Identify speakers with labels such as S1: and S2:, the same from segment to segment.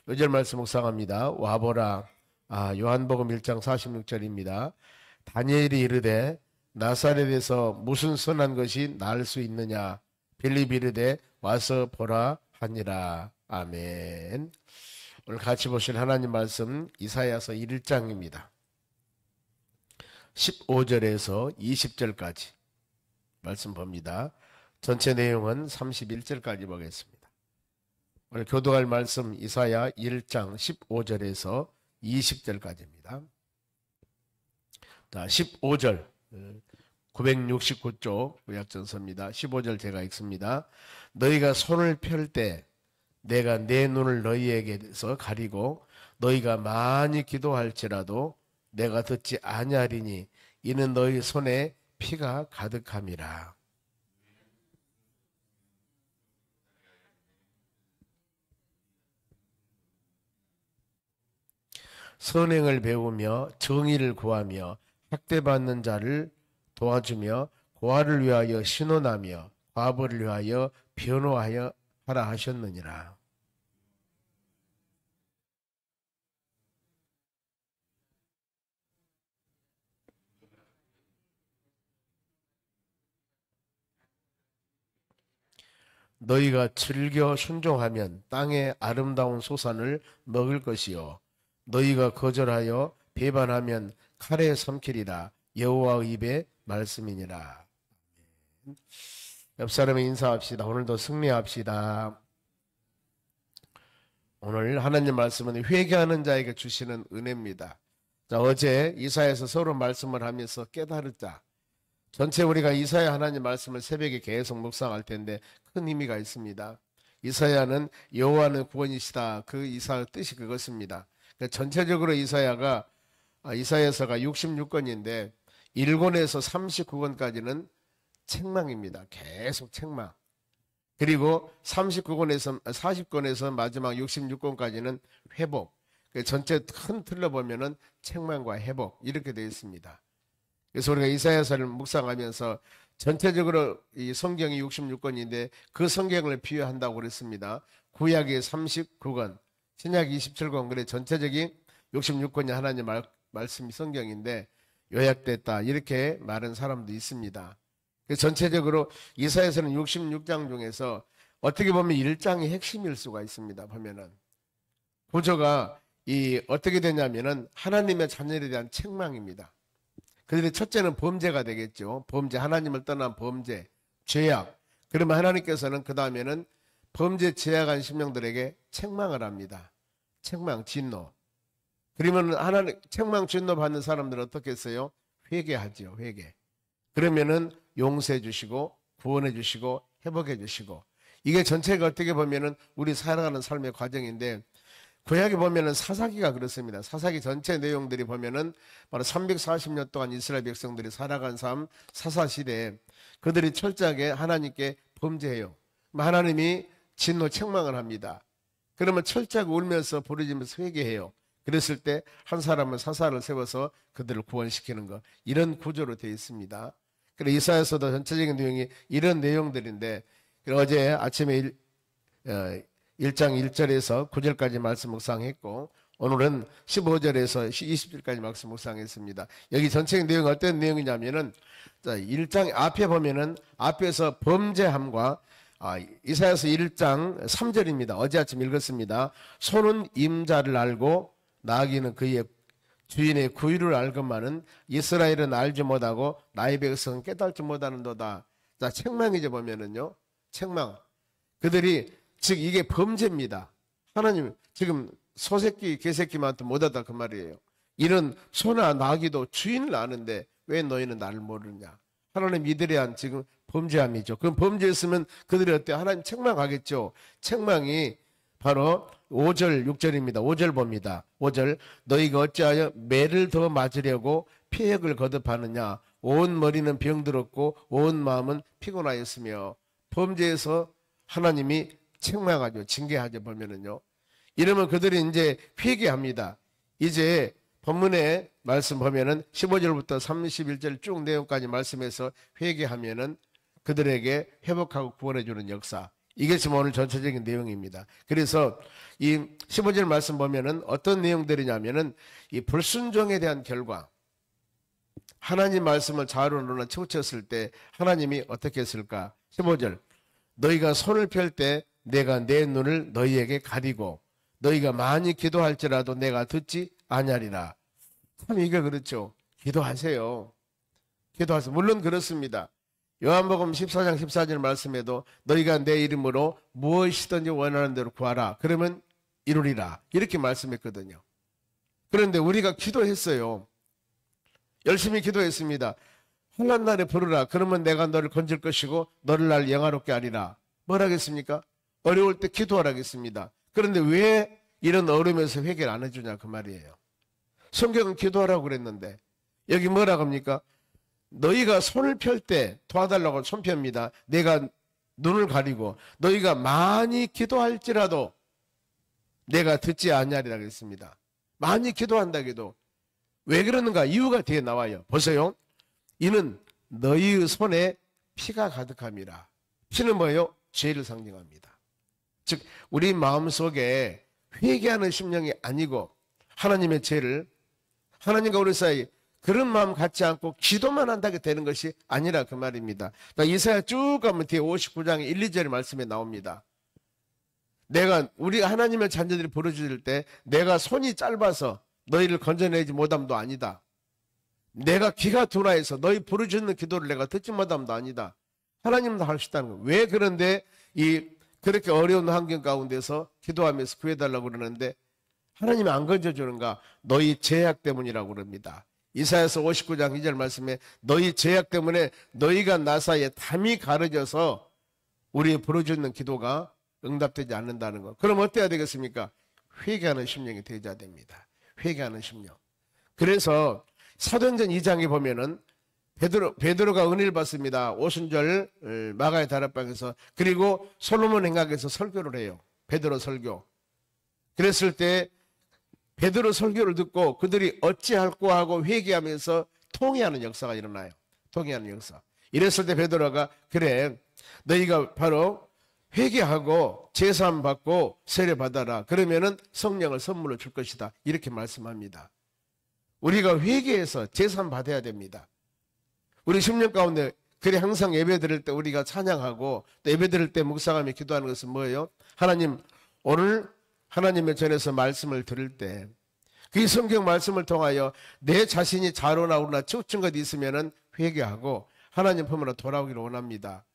S1: 요절 말씀 묵상합니다. 와보라. 요한복음 1장 46절입니다. 다니엘이 이르되 나사렛에서 무슨 선한 것이 나을 수 있느냐. 빌립이 이르되 와서 보라 하니라. 아멘. 오늘 같이 보실 하나님 말씀 이사야서 1장입니다. 15절에서 20절까지 말씀 봅니다. 전체 내용은 31절까지 보겠습니다. 오늘 교도할 말씀 이사야 1장 15절에서 20절까지입니다. 자, 15절 969쪽 구약전서입니다. 15절 제가 읽습니다. 너희가 손을 펼 때 내가 내 눈을 너희에게서 가리고 너희가 많이 기도할지라도 내가 듣지 아니하리니 이는 너희 손에 피가 가득함이라. 선행을 배우며 정의를 구하며 학대받는 자를 도와주며 고아를 위하여 신원하며 과부를 위하여 변호하여 하라 하셨느니라. 너희가 즐겨 순종하면 땅의 아름다운 소산을 먹을 것이요 너희가 거절하여 배반하면 칼에 삼키리라. 여호와의 입의 말씀이니라. 옆 사람에 인사합시다. 오늘도 승리합시다. 오늘 하나님 말씀은 회개하는 자에게 주시는 은혜입니다. 자, 어제 이사야에서 서로 말씀을 하면서 깨달을 자, 전체 우리가 이사야 하나님 말씀을 새벽에 계속 묵상할 텐데 큰 의미가 있습니다. 이사야는 여호와는 구원이시다. 그 이사의 뜻이 그것입니다. 전체적으로 이사야서가 66권인데 1권에서 39권까지는 책망입니다. 계속 책망. 그리고 40권에서 마지막 66권까지는 회복. 전체 큰 틀로 보면은 책망과 회복 이렇게 되어 있습니다. 그래서 우리가 이사야서를 묵상하면서 전체적으로 이 성경이 66권인데 그 성경을 비유한다고 그랬습니다. 구약이 39권, 신약이 27권, 그래 전체적인 66권이 하나님 말씀 성경인데 요약됐다 이렇게 말한 사람도 있습니다. 전체적으로 이사야서는 66장 중에서 어떻게 보면 1장이 핵심일 수가 있습니다. 보면은 구조가 어떻게 되냐면은 하나님의 자녀에 대한 책망입니다. 그들의 첫째는 범죄가 되겠죠. 범죄, 하나님을 떠난 범죄, 죄악. 그러면 하나님께서는 그 다음에는 범죄 죄악한 심령들에게 책망을 합니다. 책망, 진노. 그러면 하나님 책망, 진노 받는 사람들은 어떻게 했어요? 회개하죠. 회개. 그러면은 용서해 주시고 구원해 주시고 회복해 주시고 이게 전체가 어떻게 보면은 우리 살아가는 삶의 과정인데 구약에 보면은 사사기가 그렇습니다. 사사기 전체 내용들이 보면은 바로 340년 동안 이스라엘 백성들이 살아간 삶 사사시대에 그들이 철저하게 하나님께 범죄해요. 하나님이 진노 책망을 합니다. 그러면 철저하게 울면서 부르짖으면서 회개해요. 그랬을 때 한 사람은 사사를 세워서 그들을 구원시키는 것 이런 구조로 되어 있습니다. 그래서 이사야서도 전체적인 내용이 이런 내용들인데 어제 아침에 1장 1절에서 9절까지 말씀 묵상했고 오늘은 15절에서 20절까지 말씀 묵상했습니다. 여기 전체적인 내용이 어떤 내용이냐면은 1장 앞에 보면은 앞에서 범죄함과 이사야서 1장 3절입니다. 어제 아침 읽었습니다. 소는 임자를 알고 나귀는 그의 주인의 구유를 알건만은 이스라엘은 알지 못하고 나의 백성은 깨달지 못하는도다. 자, 책망이죠. 보면은요. 책망. 그들이 즉 이게 범죄입니다. 하나님 지금 소새끼 개새끼만도 못하다 그 말이에요. 이런 소나 나귀도 주인을 아는데 왜 너희는 나를 모르느냐. 하나님 이들에 대한 지금 범죄함이죠. 그럼 범죄했으면 그들이 어때요? 하나님 책망하겠죠. 책망이 바로 5절 6절입니다. 5절 봅니다. 5절 너희가 어찌하여 매를 더 맞으려고 피획을 거듭하느냐. 온 머리는 병들었고 온 마음은 피곤하였으며 범죄에서 하나님이 책망하죠. 징계하죠. 보면은요. 이러면 그들이 이제 회개합니다. 이제 본문의 말씀 보면은 15절부터 31절 쭉 내용까지 말씀해서 회개하면은 그들에게 회복하고 구원해 주는 역사. 이게 지금 오늘 전체적인 내용입니다. 그래서 이 15절 말씀 보면은 어떤 내용들이냐면은 이 불순종에 대한 결과, 하나님 말씀을 자로로나 치우쳤을 때 하나님이 어떻게 했을까? 15절, 너희가 손을 펼 때 내가 내 눈을 너희에게 가리고 너희가 많이 기도할지라도 내가 듣지 아니하리라. 참 이게 그렇죠. 기도하세요. 기도하세요. 물론 그렇습니다. 요한복음 14장 14절 말씀에도 너희가 내 이름으로 무엇이든지 원하는 대로 구하라. 그러면 이루리라. 이렇게 말씀했거든요. 그런데 우리가 기도했어요. 열심히 기도했습니다. 환난 날에 부르라. 그러면 내가 너를 건질 것이고 너를 날 영화롭게 하리라. 뭘 하겠습니까? 어려울 때 기도하라겠습니다. 그런데 왜 이런 어려움에서 회개를 안 해주냐 그 말이에요. 성경은 기도하라고 그랬는데 여기 뭐라고 합니까? 너희가 손을 펼 때 도와달라고 손 펴입니다. 내가 눈을 가리고 너희가 많이 기도할지라도 내가 듣지 아니하리라 그랬습니다. 많이 기도한다 해도 왜 그러는가? 이유가 뒤에 나와요. 보세요. 이는 너희의 손에 피가 가득함이라. 피는 뭐예요? 죄를 상징합니다. 즉 우리 마음속에 회개하는 심령이 아니고 하나님의 죄를, 하나님과 우리 사이 그런 마음 갖지 않고 기도만 한다게 되는 것이 아니라 그 말입니다. 이사야 쭉 가면 뒤에 59장의 1, 2절의 말씀에 나옵니다. 내가 우리 하나님의 자녀들이 부르짖을 때 내가 손이 짧아서 너희를 건져내지 못함도 아니다. 내가 귀가 둔하여서 너희 부르짖는 기도를 내가 듣지 못함도 아니다. 하나님도 할 수 있다는 거예요. 왜 그런데 그렇게 어려운 환경 가운데서 기도하면서 구해달라고 그러는데 하나님이 안 건져주는가? 너희 죄악 때문이라고 그럽니다. 이사야서 59장 2절 말씀에 너희 죄악 때문에 너희가 나 사이에 담이 가려져서 우리의 부르짖는 기도가 응답되지 않는다는 것. 그럼 어때야 되겠습니까? 회개하는 심령이 되어야 됩니다. 회개하는 심령. 그래서 사도행전 2장에 보면은 베드로가 은혜를 받습니다. 오순절 마가의 다락방에서, 그리고 솔로몬 행각에서 설교를 해요. 베드로 설교. 그랬을 때 베드로 설교를 듣고 그들이 어찌할꼬 하고 회개하면서 통회하는 역사가 일어나요. 통회하는 역사. 이랬을 때 베드로가 그래 너희가 바로 회개하고 제사함 받고 세례 받아라. 그러면은 성령을 선물로 줄 것이다. 이렇게 말씀합니다. 우리가 회개해서 제사함 받아야 됩니다. 우리 10년 가운데 그래 항상 예배 드릴 때 우리가 찬양하고 또 예배 드릴 때 묵상하며 기도하는 것은 뭐예요? 하나님, 오늘 하나님의 전에서 말씀을 들을 때 그 성경 말씀을 통하여 내 자신이 자로나 우나 치우친 것이 있으면은 회개하고 하나님 품으로 돌아오기를 원합니다.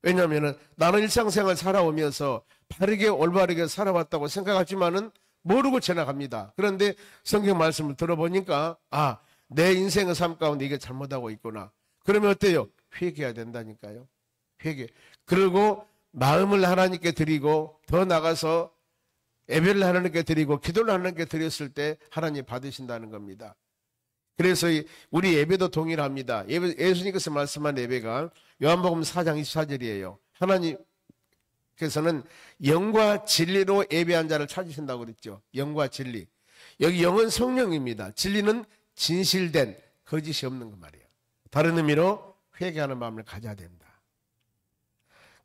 S1: 왜냐하면 나는 일상생활 살아오면서 바르게 올바르게 살아왔다고 생각하지만은 모르고 지나갑니다. 그런데 성경 말씀을 들어보니까 내 인생의 삶 가운데 이게 잘못하고 있구나. 그러면 어때요? 회개해야 된다니까요. 회개. 그리고 마음을 하나님께 드리고 더 나가서 예배를 하나님께 드리고 기도를 하나님께 드렸을 때 하나님 받으신다는 겁니다. 그래서 우리 예배도 동일합니다. 예수님께서 말씀한 예배가 요한복음 4장 24절이에요. 하나님께서는 영과 진리로 예배한 자를 찾으신다고 그랬죠. 영과 진리. 여기 영은 성령입니다. 진리는 진실된 거짓이 없는 그 말이에요. 다른 의미로 회개하는 마음을 가져야 된다.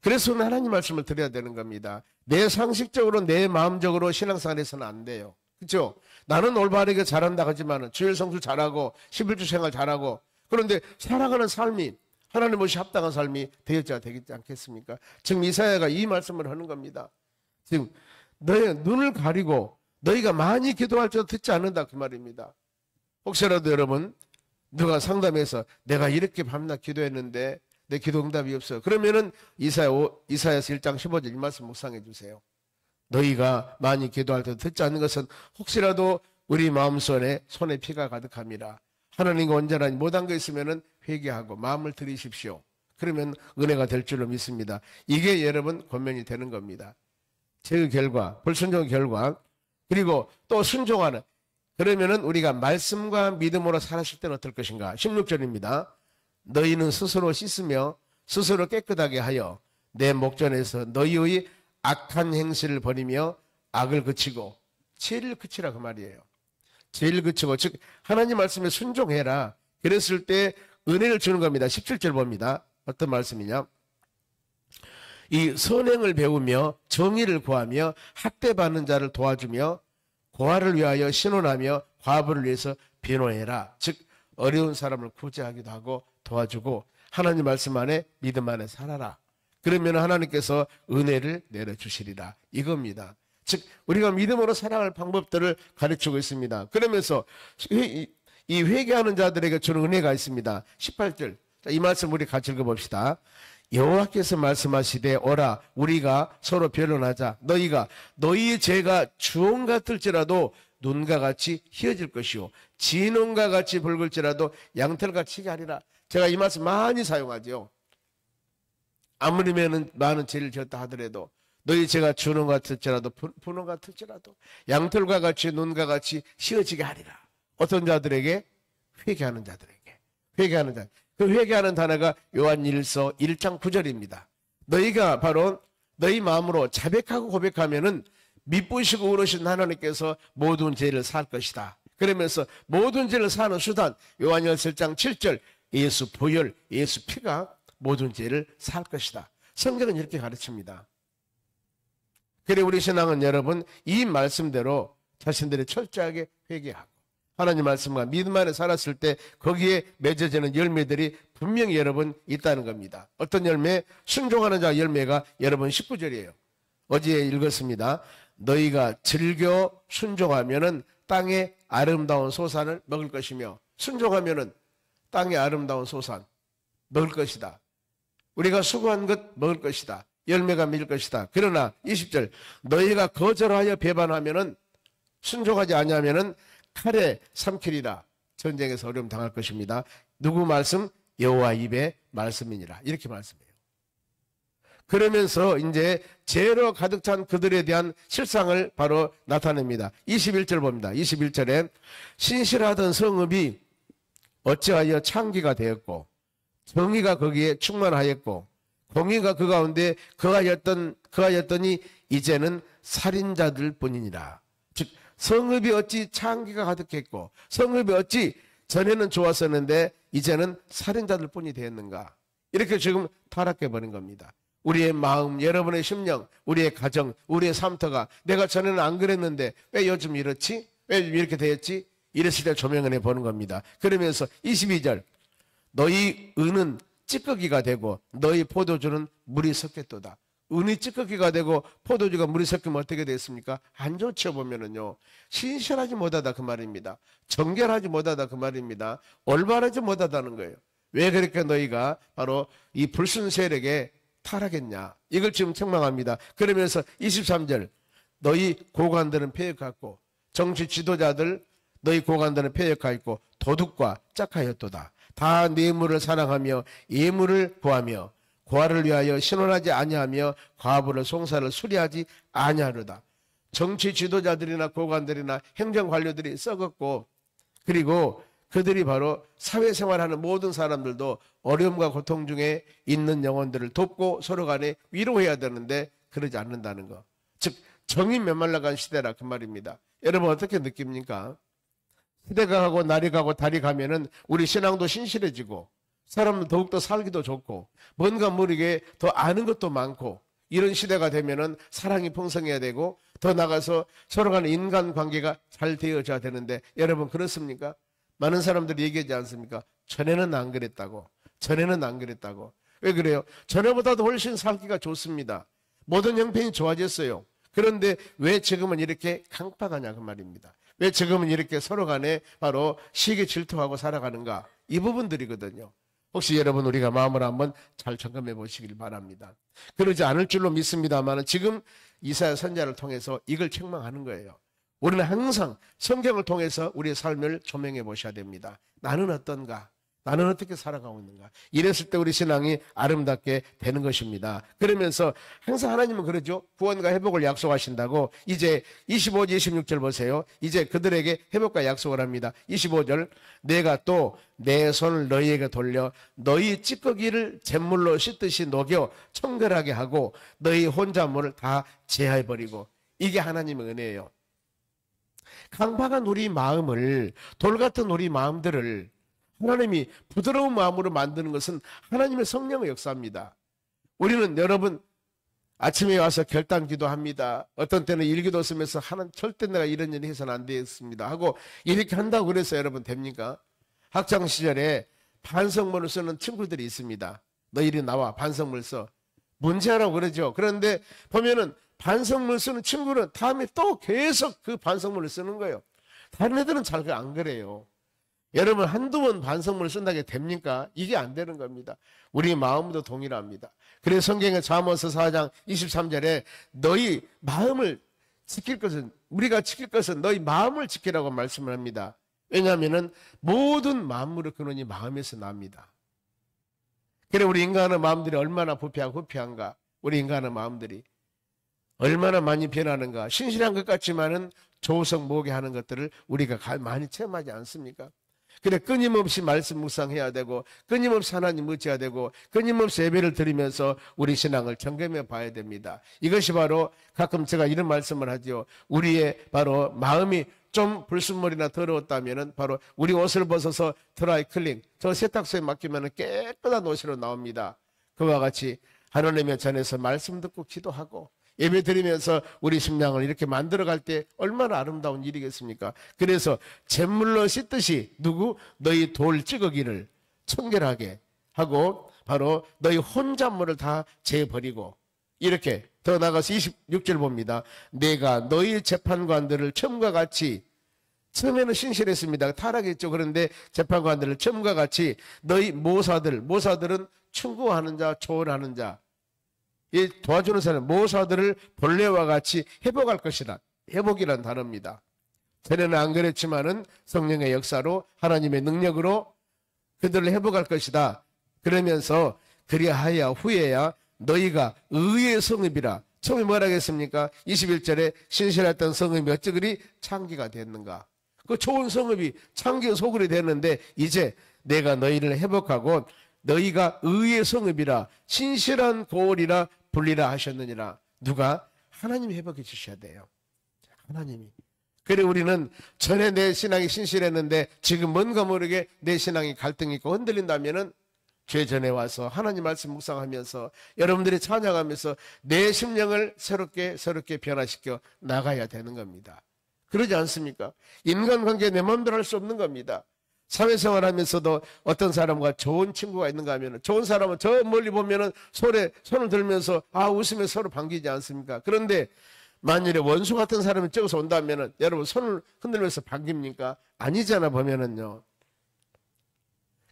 S1: 그래서 하나님 말씀을 드려야 되는 겁니다. 내 상식적으로 내 마음적으로 신앙생활에서는 안 돼요. 그렇죠? 나는 올바르게 잘한다 하지만 주일 성수 잘하고 11주 생활 잘하고 그런데 살아가는 삶이 하나님 없이 합당한 삶이 되어져야 되겠지 않겠습니까? 지금 이사야가 이 말씀을 하는 겁니다. 지금 너의 눈을 가리고 너희가 많이 기도할지라도 듣지 않는다 그 말입니다. 혹시라도 여러분 누가 상담해서 내가 이렇게 밤낮 기도했는데 내 기도 응답이 없어요. 그러면은 이사야서 1장 15절 이 말씀 묵상해 주세요. 너희가 많이 기도할 때 듣지 않는 것은 혹시라도 우리 마음속에 손에 피가 가득함이라. 하나님과 온전하니 못한 거 있으면은 회개하고 마음을 들이십시오. 그러면 은혜가 될 줄로 믿습니다. 이게 여러분 권면이 되는 겁니다. 죄의 결과, 불순종의 결과, 그리고 또 순종하는. 그러면은 우리가 말씀과 믿음으로 살았을 때는 어떨 것인가? 16절입니다. 너희는 스스로 씻으며 스스로 깨끗하게 하여 내 목전에서 너희의 악한 행실을 버리며 악을 그치고 죄를 그치라 그 말이에요. 죄를 그치고 즉 하나님 말씀에 순종해라. 그랬을 때 은혜를 주는 겁니다. 17절 봅니다. 어떤 말씀이냐? 이 선행을 배우며 정의를 구하며 학대받는 자를 도와주며 고아를 위하여 신원하며 과부를 위해서 변호해라. 즉 어려운 사람을 구제하기도 하고 도와주고 하나님 말씀 안에 믿음 안에 살아라. 그러면 하나님께서 은혜를 내려주시리라. 이겁니다. 즉 우리가 믿음으로 살아갈 방법들을 가르치고 있습니다. 그러면서 이 회개하는 자들에게 주는 은혜가 있습니다. 18절 이 말씀 우리 같이 읽어봅시다. 여호와께서 말씀하시되 오라 우리가 서로 변론하자. 너희가 너희의 죄가 주홍 같을지라도 눈과 같이 희어질 것이요 진홍과 같이 붉을지라도 양털같이 하리라. 제가 이 말씀 많이 사용하죠. 아무리 많은 죄를 지었다 하더라도 너희 죄가 주홍 같을지라도 분홍 같을지라도 양털과 같이 눈과 같이 희어지게 하리라. 어떤 자들에게? 회개하는 자들에게. 회개하는 자. 그 회개하는 단어가 요한일서 1장 9절입니다. 너희가 바로 너희 마음으로 자백하고 고백하면은 미쁘시고 의로우신 하나님께서 모든 죄를 살 것이다. 그러면서 모든 죄를 사는 수단 요한일서 1장 7절 예수 보혈 예수 피가 모든 죄를 살 것이다. 성경은 이렇게 가르칩니다. 그래 우리 신앙은 여러분 이 말씀대로 자신들이 철저하게 회개하고 하나님 말씀과 믿음 안에 살았을 때 거기에 맺어지는 열매들이 분명히 여러분 있다는 겁니다. 어떤 열매? 순종하는 자 열매가 여러분 19절이에요. 어제 읽었습니다. 너희가 즐겨 순종하면은 땅의 아름다운 소산을 먹을 것이며 순종하면은 땅의 아름다운 소산 먹을 것이다. 우리가 수고한 것 먹을 것이다. 열매가 맺을 것이다. 그러나 20절 너희가 거절하여 배반하면은 순종하지 아니하면은 칼에 삼키리라. 전쟁에서 어려움 당할 것입니다. 누구 말씀? 여호와 입의 말씀이니라. 이렇게 말씀해요. 그러면서 이제 죄로 가득 찬 그들에 대한 실상을 바로 나타냅니다. 21절 봅니다. 21절에 신실하던 성읍이 어찌하여 창기가 되었고 정의가 거기에 충만하였고 공의가 그 가운데 거하였더니 이제는 살인자들 뿐이니라. 즉 성읍이 어찌 창기가 가득했고 성읍이 어찌 전에는 좋았었는데 이제는 살인자들 뿐이 되었는가. 이렇게 지금 타락해버린 겁니다. 우리의 마음, 여러분의 심령, 우리의 가정, 우리의 삶터가 내가 전에는 안 그랬는데 왜 요즘 이렇지? 왜 이렇게 되었지? 이랬을 때 조명을 해보는 겁니다. 그러면서 22절 너희 은은 찌꺼기가 되고 너희 포도주는 물이 섞였도다. 은이 찌꺼기가 되고 포도주가 물이 섞이면 어떻게 됐습니까? 안 좋죠. 보면은요 신실하지 못하다 그 말입니다. 정결하지 못하다 그 말입니다. 올바르지 못하다는 거예요. 왜 그렇게 너희가 바로 이 불순 세력에 타락했냐 이걸 지금 책망합니다. 그러면서 23절 너희 고관들은 폐역하고 정치 지도자들 너희 고관들은 폐역하였고 도둑과 짝하였도다. 다 뇌물을 사랑하며 예물을 구하며 고아를 위하여 신원하지 아니하며 과부를 송사를 수리하지 아니하려다. 정치 지도자들이나 고관들이나 행정관료들이 썩었고 그리고 그들이 바로 사회생활하는 모든 사람들도 어려움과 고통 중에 있는 영혼들을 돕고 서로 간에 위로해야 되는데 그러지 않는다는 거. 즉 정이 메말라간 시대라 그 말입니다. 여러분 어떻게 느낍니까? 시대가 가고 날이 가고 달이 가면은 우리 신앙도 신실해지고 사람은 더욱더 살기도 좋고 뭔가 모르게 더 아는 것도 많고 이런 시대가 되면은 사랑이 풍성해야 되고 더 나가서 서로 간의 인간관계가 잘 되어져야 되는데 여러분 그렇습니까? 많은 사람들이 얘기하지 않습니까? 전에는 안 그랬다고. 전에는 안 그랬다고. 왜 그래요? 전에보다도 훨씬 살기가 좋습니다. 모든 형편이 좋아졌어요. 그런데 왜 지금은 이렇게 강팍하냐 그 말입니다. 왜 지금은 이렇게 서로 간에 바로 시기 질투하고 살아가는가? 이 부분들이거든요. 혹시 여러분 우리가 마음을 한번 잘 점검해 보시길 바랍니다. 그러지 않을 줄로 믿습니다만 지금 이사야 선지자를 통해서 이걸 책망하는 거예요. 우리는 항상 성경을 통해서 우리의 삶을 조명해 보셔야 됩니다. 나는 어떤가? 나는 어떻게 살아가고 있는가? 이랬을 때 우리 신앙이 아름답게 되는 것입니다. 그러면서 항상 하나님은 그러죠. 구원과 회복을 약속하신다고 이제 25절 26절 보세요. 이제 그들에게 회복과 약속을 합니다. 25절 내가 또 내 손을 너희에게 돌려 너희 찌꺼기를 잿물로 씻듯이 녹여 청결하게 하고 너희 혼자물을 다 제하해버리고 이게 하나님의 은혜예요. 강박한 우리 마음을 돌같은 우리 마음들을 하나님이 부드러운 마음으로 만드는 것은 하나님의 성령의 역사입니다. 우리는 여러분 아침에 와서 결단 기도합니다. 어떤 때는 일기도 쓰면서 절대 내가 이런 일 해서는 안 되겠습니다 하고 이렇게 한다고 그래서 여러분 됩니까? 학창 시절에 반성문을 쓰는 친구들이 있습니다. 너 이리 나와 반성문 써. 문제라고 그러죠. 그런데 보면은 반성문 쓰는 친구는 다음에 또 계속 그 반성문을 쓰는 거예요. 다른 애들은 잘 안 그래요. 여러분 한두 번 반성문을 쓴다게 됩니까? 이게 안 되는 겁니다. 우리 마음도 동일합니다. 그래서 성경의 잠언서 4장 23절에 너희 마음을 지킬 것은 우리가 지킬 것은 너희 마음을 지키라고 말씀을 합니다. 왜냐하면 모든 만물의 근원이 마음에서 납니다. 그래 우리 인간의 마음들이 얼마나 부패한가? 우리 인간의 마음들이 얼마나 많이 변하는가? 신실한 것 같지만은 조성모게 하는 것들을 우리가 많이 체험하지 않습니까? 그래 끊임없이 말씀 묵상해야 되고 끊임없이 하나님 묻어야 되고 끊임없이 예배를 드리면서 우리 신앙을 점검해 봐야 됩니다. 이것이 바로 가끔 제가 이런 말씀을 하죠. 우리의 바로 마음이 좀 불순물이나 더러웠다면은 바로 우리 옷을 벗어서 드라이 클링 저 세탁소에 맡기면 깨끗한 옷으로 나옵니다. 그와 같이 하나님의 전에서 말씀 듣고 기도하고 예배 드리면서 우리 심령을 이렇게 만들어갈 때 얼마나 아름다운 일이겠습니까? 그래서 잿물로 씻듯이 너희 돌 찌꺼기를 청결하게 하고 바로 너희 혼잣물을 다 재버리고 이렇게 더 나가서 26절 봅니다. 내가 너희 재판관들을 처음과 같이 처음에는 신실했습니다. 타락했죠. 그런데 재판관들을 처음과 같이 너희 모사들은 충고하는 자, 조언하는 자 이 도와주는 사람 모사들을 본래와 같이 회복할 것이다. 회복이란 단어입니다. 전에는 안 그랬지만은 성령의 역사로 하나님의 능력으로 그들을 회복할 것이다. 그러면서 그리하여 후에야 너희가 의의 성읍이라. 처음에 뭐라 했습니까? 21절에 신실했던 성읍이 어찌 그리 창기가 됐는가. 그 좋은 성읍이 창기 소굴이 됐는데 이제 내가 너희를 회복하고 너희가 의의 성읍이라 신실한 고을이라 불리라 하셨느니라. 누가? 하나님이 회복해 주셔야 돼요. 하나님이. 그래 우리는 전에 내 신앙이 신실했는데 지금 뭔가 모르게 내 신앙이 갈등이 있고 흔들린다면은 죄 전에 와서 하나님 말씀 묵상하면서 여러분들이 찬양하면서 내 심령을 새롭게 변화시켜 나가야 되는 겁니다. 그러지 않습니까? 인간관계 내 마음대로 할 수 없는 겁니다. 사회생활 하면서도 어떤 사람과 좋은 친구가 있는가 하면 좋은 사람은 저 멀리 보면은 손을 들면서 웃으며 서로 반기지 않습니까? 그런데 만일에 원수 같은 사람이 저기서 온다면은 여러분 손을 흔들면서 반깁니까? 아니잖아 보면은요.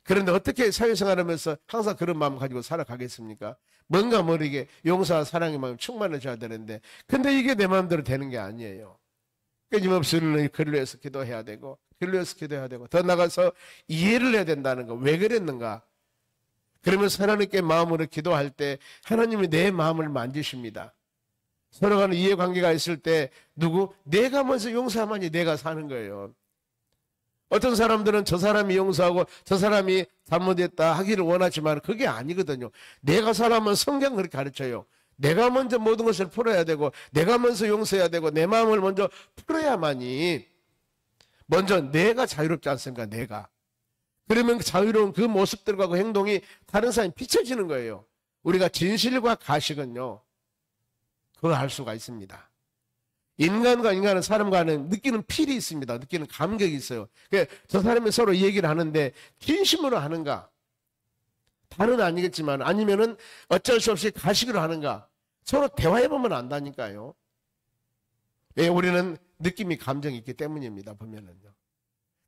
S1: 그런데 어떻게 사회생활 하면서 항상 그런 마음 가지고 살아가겠습니까? 뭔가 모르게 용서와 사랑의 마음이 충만해져야 되는데 근데 이게 내 마음대로 되는 게 아니에요. 끊임없이 글로 해서 기도해야 되고 더 나가서 이해를 해야 된다는 거. 왜 그랬는가? 그러면서 하나님께 마음으로 기도할 때 하나님이 내 마음을 만지십니다. 서로 간에 이해관계가 있을 때 내가 먼저 용서하만이 내가 사는 거예요. 어떤 사람들은 저 사람이 용서하고 저 사람이 잘못했다 하기를 원하지만 그게 아니거든요. 내가 살아면 성경 그렇게 가르쳐요. 내가 먼저 모든 것을 풀어야 되고 내가 먼저 용서해야 되고 내 마음을 먼저 풀어야만이 먼저 내가 자유롭지 않습니까? 내가. 그러면 자유로운 그 모습들과 그 행동이 다른 사람이 비춰지는 거예요. 우리가 진실과 가식은요. 그걸 알 수가 있습니다. 인간과 인간은 사람 간에 느끼는 필이 있습니다. 느끼는 감격이 있어요. 저 사람이 서로 얘기를 하는데 진심으로 하는가? 다는 아니겠지만 아니면은 어쩔 수 없이 가식으로 하는가? 서로 대화해보면 안다니까요. 왜? 우리는 느낌이 감정이 있기 때문입니다. 보면은요.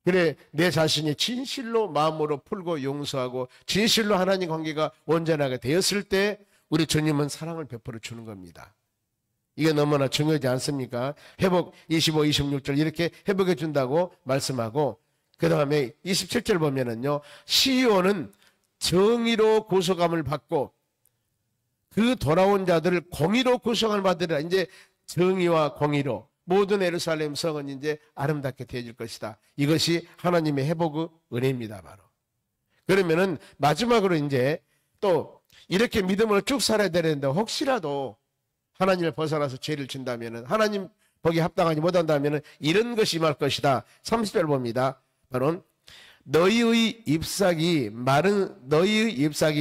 S1: 그래 내 자신이 진실로 마음으로 풀고 용서하고 진실로 하나님 관계가 온전하게 되었을 때 우리 주님은 사랑을 베풀어 주는 겁니다. 이게 너무나 중요하지 않습니까? 회복 25, 26절 이렇게 회복해 준다고 말씀하고 그 다음에 27절 보면은요. 시온은 정의로 구속함을 받고 그 돌아온 자들을 공의로 구속함을 받으리라. 이제 정의와 공의로 모든 예루살렘 성은 이제 아름답게 되어질 것이다. 이것이 하나님의 회복의 은혜입니다. 바로. 그러면은 마지막으로 이제 또 이렇게 믿음으로 쭉 살아야 되는데 혹시라도 하나님을 벗어나서 죄를 진다면은 하나님 보기에 합당하지 못한다면은 이런 것이 임할 것이다. 30절 봅니다. 바로 너희의 잎사귀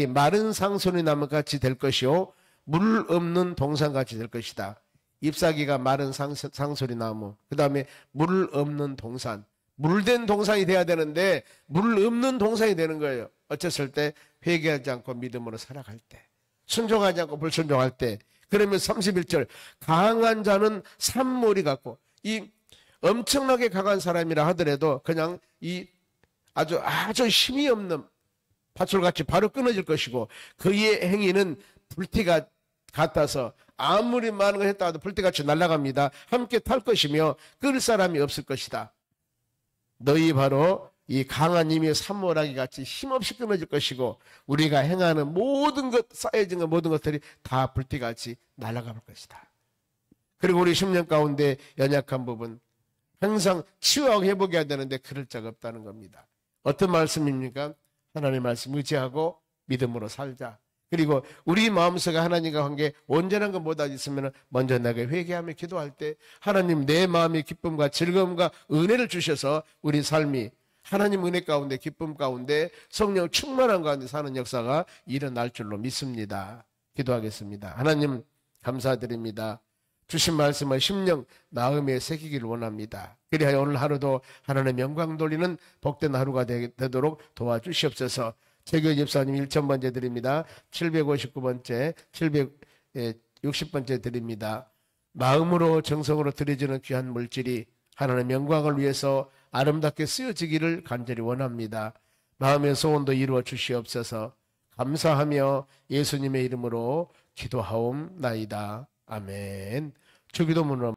S1: 마른 상소리 나무 같이 될 것이요 물 없는 동산같이 될 것이다. 잎사귀가 마른 상소리 나무, 그 다음에 물 없는 동산, 물된 동산이 돼야 되는데 물 없는 동산이 되는 거예요. 어쨌을 때 회개하지 않고 믿음으로 살아갈 때, 순종하지 않고 불순종할 때. 그러면 31절, 강한 자는 산모리 같고, 이 엄청나게 강한 사람이라 하더라도 그냥 이 아주 힘이 없는 밧줄같이 바로 끊어질 것이고, 그의 행위는 불티가 같아서 아무리 많은 걸 했다 해도 불티같이 날아갑니다. 함께 탈 것이며 끌 사람이 없을 것이다. 너희 바로 이 강한 힘이 산모라기 같이 힘없이 끊어질 것이고, 우리가 행하는 모든 것, 쌓여진 것, 모든 것들이 다 불티같이 날아가 볼 것이다. 그리고 우리 10년 가운데 연약한 부분 항상 치유하고 회복해야 되는데 그럴 자가 없다는 겁니다. 어떤 말씀입니까? 하나님의 말씀 의지하고 믿음으로 살자. 그리고 우리 마음속에 하나님과 관계 온전한 것보다 있으면 먼저 내게 회개하며 기도할 때 하나님 내 마음의 기쁨과 즐거움과 은혜를 주셔서 우리 삶이 하나님 은혜 가운데 기쁨 가운데 성령 충만한 가운데 사는 역사가 일어날 줄로 믿습니다. 기도하겠습니다. 하나님 감사드립니다. 주신 말씀을 심령 마음에 새기기를 원합니다. 그리하여 오늘 하루도 하나님의 영광 돌리는 복된 하루가 되도록 도와주시옵소서. 최규 집사님 1000번째 드립니다. 759번째, 760번째 드립니다. 마음으로 정성으로 드려지는 귀한 물질이 하나님의 영광을 위해서 아름답게 쓰여지기를 간절히 원합니다. 마음의 소원도 이루어 주시옵소서. 감사하며 예수님의 이름으로 기도하옵나이다. 아멘. 주기도문으로